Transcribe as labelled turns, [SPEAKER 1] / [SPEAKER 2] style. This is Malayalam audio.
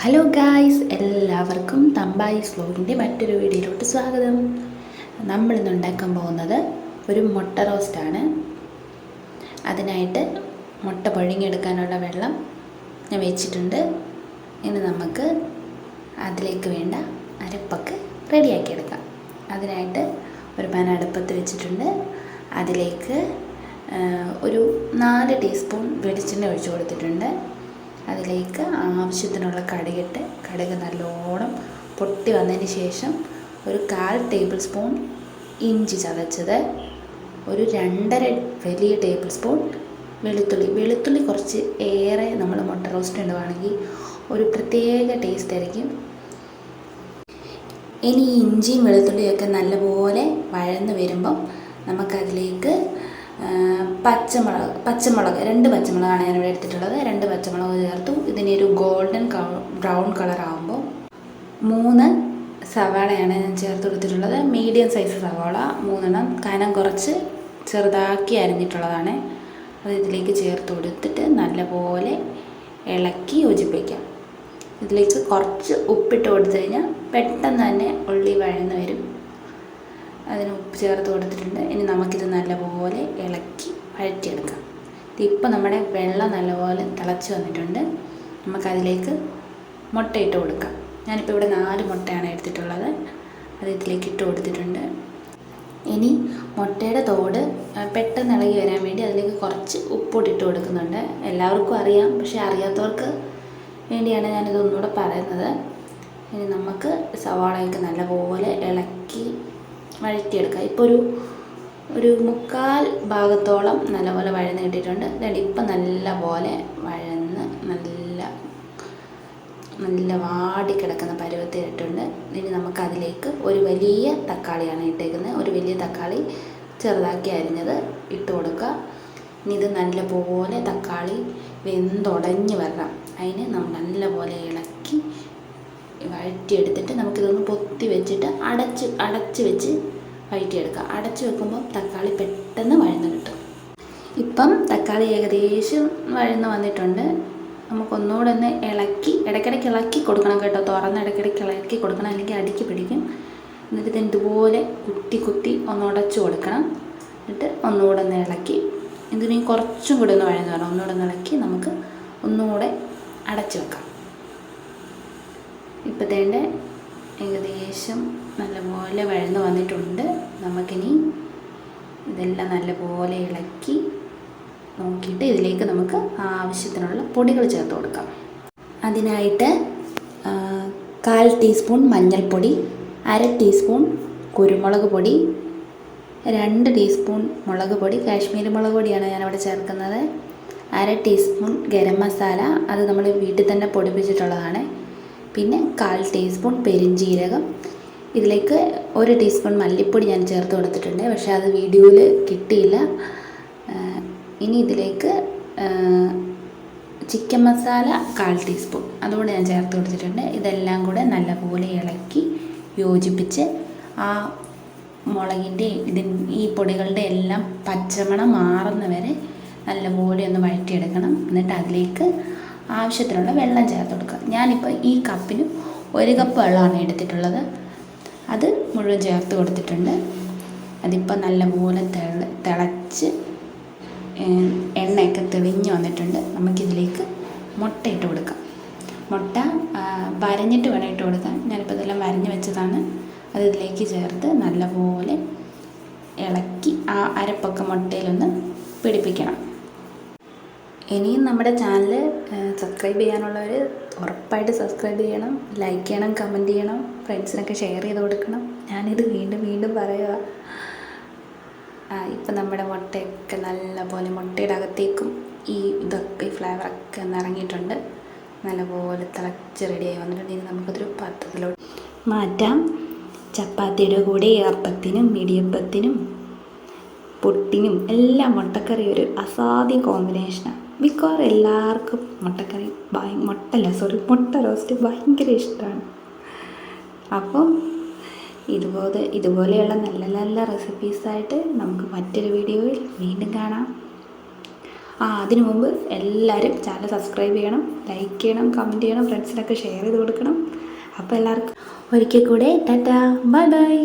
[SPEAKER 1] ഹലോ ഗായ്സ്, എല്ലാവർക്കും തമ്പായിസ് വ്ലോഗിൻ്റെ മറ്റൊരു വീഡിയോയിലോട്ട് സ്വാഗതം. നമ്മളിന്ന് ഉണ്ടാക്കാൻ പോകുന്നത് ഒരു മുട്ട റോസ്റ്റാണ്. അതിനായിട്ട് മുട്ട പുഴുങ്ങിയെടുക്കാനുള്ള വെള്ളം ഞാൻ വെച്ചിട്ടുണ്ട്. ഇനി നമുക്ക് അതിലേക്ക് വേണ്ട അരപ്പൊക്കെ റെഡിയാക്കിയെടുക്കാം. അതിനായിട്ട് ഒരു പാൻ അടുപ്പത്ത് വെച്ചിട്ടുണ്ട്. അതിലേക്ക് ഒരു 4 ടീസ്പൂൺ വെളിച്ചെണ്ണ ഒഴിച്ചു കൊടുത്തിട്ടുണ്ട്. അതിലേക്ക് ആവശ്യത്തിനുള്ള കടുക് നല്ലോണം പൊട്ടി വന്നതിന് ശേഷം ഒരു 1/4 ടേബിൾ സ്പൂൺ ഇഞ്ചി ചതച്ചത്, ഒരു 2.5 വലിയ ടേബിൾ സ്പൂൺ വെളുത്തുള്ളി കുറച്ച് ഏറെ നമ്മൾ മുട്ട റോസ്റ്റ് ഉണ്ടാവുകയാണെങ്കിൽ ഒരു പ്രത്യേക ടേസ്റ്റ് ആയിരിക്കും. ഇനി ഇഞ്ചിയും വെളുത്തുള്ളിയൊക്കെ നല്ലപോലെ വഴന്ന് വരുമ്പം നമുക്കതിലേക്ക് പച്ചമുളക് 2 പച്ചമുളകാണ് ഞാനിവിടെ എടുത്തിട്ടുള്ളത്. 2 പച്ചമുളക് ചേർത്തു. ഇതിനൊരു ഗോൾഡൻ ബ്രൗൺ കളർ ആകുമ്പോൾ 3 സവാളയാണ് ഞാൻ ചേർത്ത് കൊടുത്തിട്ടുള്ളത്. മീഡിയം സൈസ് സവാള 3 കനം കുറച്ച് ചെറുതാക്കി അരിഞ്ഞിട്ടുള്ളതാണ്. അത് ഇതിലേക്ക് ചേർത്ത് കൊടുത്തിട്ട് നല്ലപോലെ ഇളക്കി യോജിപ്പിക്കാം. ഇതിലേക്ക് കുറച്ച് ഉപ്പിട്ട് കൊടുത്തു കഴിഞ്ഞാൽ പെട്ടെന്ന് തന്നെ ഉള്ളി വഴന്ന് വരും. അതിന് ഉപ്പ് ചേർത്ത് കൊടുത്തിട്ടുണ്ട്. ഇനി നമുക്കിത് നല്ലപോലെ ഇളക്കി വഴറ്റിയെടുക്കാം. ഇപ്പം നമ്മുടെ വെള്ളം നല്ലപോലെ തിളച്ച് വന്നിട്ടുണ്ട്. നമുക്കതിലേക്ക് മുട്ട ഇട്ട് കൊടുക്കാം. ഞാനിപ്പോൾ ഇവിടെ 4 മുട്ടയാണ് എടുത്തിട്ടുള്ളത്. അത് ഇതിലേക്ക് ഇട്ട് കൊടുത്തിട്ടുണ്ട്. ഇനി മുട്ടയുടെ തോട് പെട്ടെന്ന് ഇളകി വരാൻ വേണ്ടി അതിലേക്ക് കുറച്ച് ഉപ്പൊടി ഇട്ട് കൊടുക്കുന്നുണ്ട്. എല്ലാവർക്കും അറിയാം, പക്ഷേ അറിയാത്തവർക്ക് വേണ്ടിയാണ് ഞാനിത് ഒന്നുകൂടെ പറയുന്നത്. ഇനി നമുക്ക് സവാളയൊക്കെ നല്ലപോലെ ഇളക്കി വഴറ്റിയെടുക്കാം. ഇപ്പോൾ ഒരു 1/4 ഭാഗത്തോളം നല്ലപോലെ വഴന്ന് കിട്ടിയിട്ടുണ്ട്. ഇപ്പം നല്ലപോലെ വഴന്ന് നല്ല വാടിക്കിടക്കുന്ന പരുവത്തിലിട്ടുണ്ട്. ഇനി നമുക്കതിലേക്ക് ഒരു വലിയ തക്കാളിയാണ് ഇട്ടേക്കുന്നത്. ഒരു വലിയ തക്കാളി ചെറുതാക്കി അരിഞ്ഞത് ഇട്ട് കൊടുക്കുക. ഇനി ഇത് നല്ലപോലെ തക്കാളി വെന്തുടഞ്ഞ് വരണം. അതിന് നമ്മൾ നല്ലപോലെ ഇളക്കി വഴറ്റിയെടുത്തിട്ട് നമുക്കിതൊന്ന് പൊത്തി വെച്ചിട്ട് അടച്ച് വെച്ച് വഴറ്റിയെടുക്കാം. അടച്ച് വെക്കുമ്പോൾ തക്കാളി പെട്ടെന്ന് വഴന്ന് കിട്ടും. ഇപ്പം തക്കാളി ഏകദേശം വഴന്ന് വന്നിട്ടുണ്ട്. നമുക്കൊന്നുകൂടെ ഒന്ന് ഇടയ്ക്കിടയ്ക്ക് ഇളക്കി കൊടുക്കണം കേട്ടോ. തുറന്ന് ഇടയ്ക്കിടയ്ക്ക് ഇളക്കി കൊടുക്കണം, അല്ലെങ്കിൽ അടിക്ക് പിടിക്കും. എന്നിട്ട് ഇത് ഇതുപോലെ കുത്തി ഒന്ന് ഉടച്ചു കൊടുക്കണം. എന്നിട്ട് ഒന്നുകൂടെ ഒന്ന് ഇളക്കി ഇതിന് കുറച്ചും കൂടി ഒന്ന് വഴന്ന് വരണം. ഒന്നുകൂടെ ഒന്ന് ഇളക്കി നമുക്ക് ഒന്നുകൂടെ അടച്ച് വെക്കാം. ഇപ്പോഴത്തേൻ്റെ ഏകദേശം നല്ലപോലെ വഴന്ന് വന്നിട്ടുണ്ട്. നമുക്കിനി ഇതെല്ലാം നല്ലപോലെ ഇളക്കി നോക്കിയിട്ട് ഇതിലേക്ക് നമുക്ക് ആവശ്യത്തിനുള്ള പൊടികൾ ചേർത്ത് കൊടുക്കാം. അതിനായിട്ട് 1/4 ടീസ്പൂൺ മഞ്ഞൾപ്പൊടി, 1/2 ടീസ്പൂൺ കുരുമുളക് പൊടി, 2 ടീസ്പൂൺ മുളക് പൊടി, കാശ്മീരി മുളക് പൊടിയാണ് ഞാനവിടെ ചേർക്കുന്നത്, 1/2 ടീസ്പൂൺ ഗരം മസാല, അത് നമ്മൾ വീട്ടിൽ തന്നെ പൊടിപ്പിച്ചിട്ടുള്ളതാണ്. പിന്നെ 1/4 ടീസ്പൂൺ പെരുംജീരകം. ഇതിലേക്ക് 1 ടീസ്പൂൺ മല്ലിപ്പൊടി ഞാൻ ചേർത്ത് കൊടുത്തിട്ടുണ്ട്, പക്ഷേ അത് വീഡിയോയിൽ കിട്ടിയില്ല. ഇനി ഇതിലേക്ക് ചിക്കൻ മസാല 1/4 ടീസ്പൂൺ അതുകൊണ്ട് ഞാൻ ചേർത്ത് കൊടുത്തിട്ടുണ്ട്. ഇതെല്ലാം കൂടെ നല്ലപോലെ ഇളക്കി യോജിപ്പിച്ച് ആ മുളകിൻ്റെ ഈ പൊടികളുടെ എല്ലാം പച്ചമണം മാറുന്ന വരെ നല്ലപോലെ ഒന്ന് വഴറ്റിയെടുക്കണം. എന്നിട്ട് അതിലേക്ക് ആവശ്യത്തിനുള്ള വെള്ളം ചേർത്ത് കൊടുക്കുക. ഞാനിപ്പോൾ ഈ കപ്പിന് 1 കപ്പ് വെള്ളമാണ് എടുത്തിട്ടുള്ളത്. അത് മുഴുവൻ ചേർത്ത് കൊടുത്തിട്ടുണ്ട്. അതിപ്പോൾ നല്ലപോലെ തിളച്ച് എണ്ണയൊക്കെ തെളിഞ്ഞ് വന്നിട്ടുണ്ട്. നമുക്കിതിലേക്ക് മുട്ട ഇട്ട് കൊടുക്കാം. മുട്ട വരഞ്ഞിട്ട് വേണം ഇട്ട് കൊടുക്കാൻ. ഞാനിപ്പോൾ ഇതെല്ലാം വരഞ്ഞ് വെച്ചതാണ്. അത് ഇതിലേക്ക് ചേർത്ത് നല്ലപോലെ ഇളക്കി ആ അരപ്പൊക്കെ മുട്ടയിലൊന്ന് പിടിപ്പിക്കണം. ഇനിയും നമ്മുടെ ചാനൽ സബ്സ്ക്രൈബ് ചെയ്യാനുള്ളവർ ഉറപ്പായിട്ട് സബ്സ്ക്രൈബ് ചെയ്യണം, ലൈക്ക് ചെയ്യണം, കമൻറ്റ് ചെയ്യണം, ഫ്രണ്ട്സിനൊക്കെ ഷെയർ ചെയ്ത് കൊടുക്കണം. ഞാനിത് വീണ്ടും പറയുക. ഇപ്പം നമ്മുടെ മുട്ടയൊക്കെ നല്ലപോലെ മുട്ടയുടെ അകത്തേക്കും ഈ ഫ്ലേവറൊക്കെ നിറങ്ങിയിട്ടുണ്ട്. നല്ലപോലെ തിളച്ച് റെഡിയായി വന്നിട്ടുണ്ട്. ഇനി നമുക്കതൊരു പാത്രത്തിലോട്ട് മാറ്റാം. ചപ്പാത്തിയുടെ കൂടെ അപ്പത്തിനും ഇടിയപ്പത്തിനും പുട്ടിനും എല്ലാം മുട്ടക്കറി ഒരു അസാധ്യ കോമ്പിനേഷനാണ്. ബിക്കോസ് എല്ലാവർക്കും മുട്ട റോസ്റ്റ് ഭയങ്കര ഇഷ്ടമാണ്. അപ്പം ഇതുപോലെയുള്ള നല്ല നല്ല റെസിപ്പീസായിട്ട് നമുക്ക് മറ്റൊരു വീഡിയോയിൽ വീണ്ടും കാണാം. അതിനു മുമ്പ് എല്ലാവരും ചാനൽ സബ്സ്ക്രൈബ് ചെയ്യണം, ലൈക്ക് ചെയ്യണം, കമൻറ്റ് ചെയ്യണം, ഫ്രണ്ട്സിനൊക്കെ ഷെയർ ചെയ്ത് കൊടുക്കണം. അപ്പോൾ എല്ലാവർക്കും ഒരിക്കൽ കൂടെ ടാറ്റാ, ബൈ ബൈ.